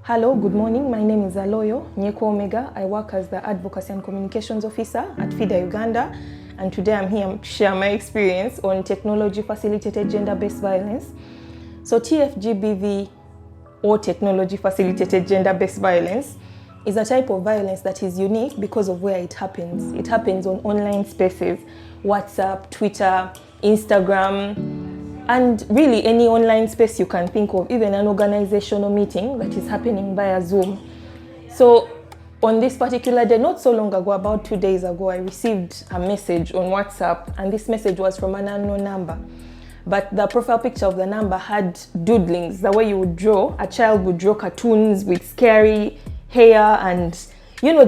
Hello, good morning. My name is Aloyo, Nyeko Omega. I work as the Advocacy and Communications Officer at FIDA Uganda. And today I'm here to share my experience on technology-facilitated gender-based violence. So TFGBV, or technology-facilitated gender-based violence, is a type of violence that is unique because of where it happens. It happens on online spaces, WhatsApp, Twitter, Instagram, and really any online space you can think of, even an organizational meeting that is happening via Zoom. So on this particular day, not so long ago, about 2 days ago, I received a message on WhatsApp, and this message was from an unknown number. But the profile picture of the number had doodlings, the way you would draw, a child would draw cartoons with scary hair and,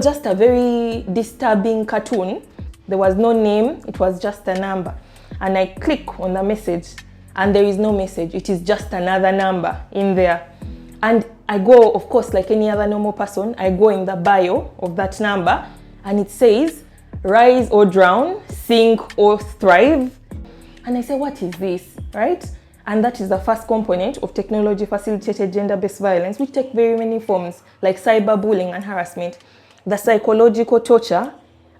just a very disturbing cartoon. There was no name, it was just a number. And I click on the message, and there is no message. It is just another number in there. And I go, of course, like any other normal person, I go in the bio of that number, and it says, rise or drown, sink or thrive. And I say, what is this, right? And that is the first component of technology-facilitated gender-based violence, which take very many forms, like cyberbullying and harassment, the psychological torture,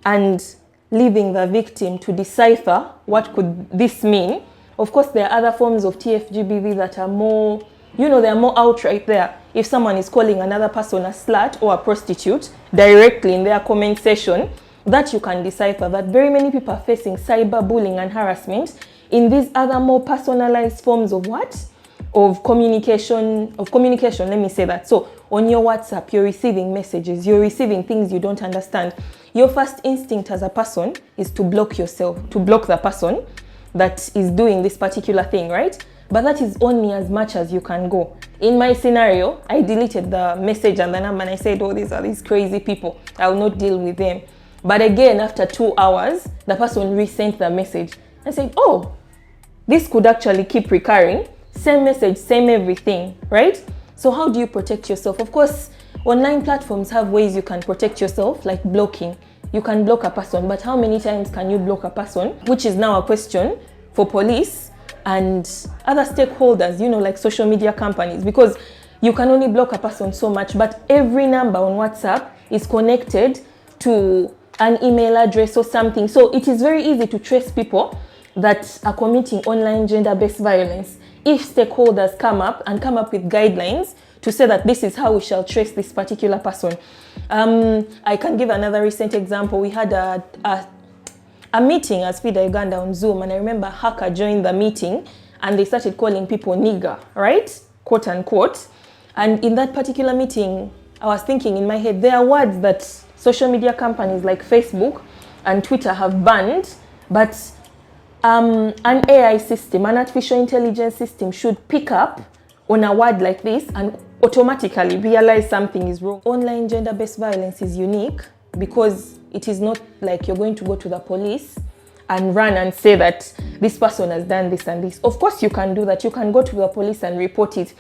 and leaving the victim to decipher what could this mean. Of course, there are other forms of TFGBV that are more, they are more outright there. If someone is calling another person a slut or a prostitute directly in their comment section, that you can decipher that very many people are facing cyberbullying and harassment in these other more personalized forms of what? Of communication, let me say that. So on your WhatsApp, you're receiving messages, you're receiving things you don't understand. Your first instinct as a person is to block yourself, to block the person that is doing this particular thing, right? But that is only as much as you can go. In my scenario, I deleted the message and the number, and I said, oh, these are these crazy people, I will not deal with them. But again, after 2 hours, the person resent the message and said, oh, this could actually keep recurring. Same message, same everything, right? So how do you protect yourself? Of course, online platforms have ways you can protect yourself, like blocking. You can block a person, but how many times can you block a person? Which is now a question for police and other stakeholders, like social media companies, because you can only block a person so much, but every number on WhatsApp is connected to an email address or something. So it is very easy to trace people that are committing online gender-based violence if stakeholders come up with guidelines to say that this is how we shall trace this particular person. I can give another recent example. We had a meeting as FIDA Uganda on Zoom, and I remember a hacker joined the meeting and they started calling people nigger, right? Quote unquote. And in that particular meeting, I was thinking in my head, there are words that social media companies like Facebook and Twitter have banned, but an AI system, an artificial intelligence system should pick up on a word like this and automatically realize something is wrong. Online gender-based violence is unique because it is not like you're going to go to the police and run and say that this person has done this and this. Of course you can do that. You can go to the police and report it.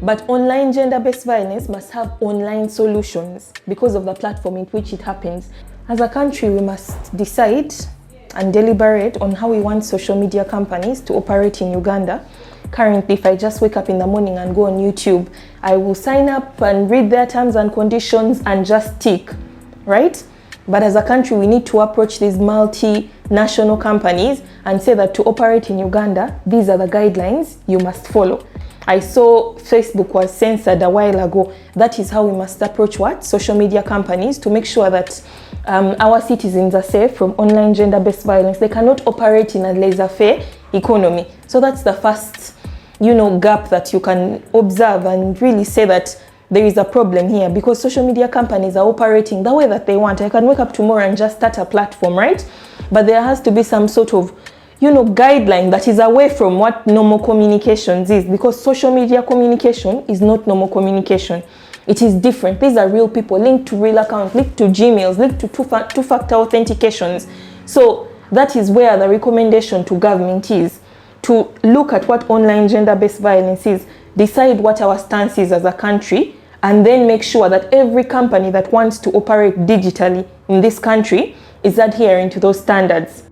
But online gender-based violence must have online solutions because of the platform in which it happens. As a country, we must decide and deliberate on how we want social media companies to operate in Uganda. Currently, if I just wake up in the morning and go on YouTube, I will sign up and read their terms and conditions and just tick, right? But as a country, we need to approach these multinational companies and say that to operate in Uganda, these are the guidelines you must follow. I saw Facebook was censored a while ago. That is how we must approach what? Social media companies to make sure that our citizens are safe from online gender-based violence. They cannot operate in a laissez-faire economy. So that's the first, gap that you can observe and really say that there is a problem here, because social media companies are operating the way that they want. I can wake up tomorrow and just start a platform, right? But there has to be some sort of guideline that is away from what normal communications is, because social media communication is not normal communication. It is different. These are real people linked to real accounts, linked to Gmails, linked to two-factor authentications. So that is where the recommendation to government is to look at what online gender-based violence is, decide what our stance is as a country, and then make sure that every company that wants to operate digitally in this country is adhering to those standards.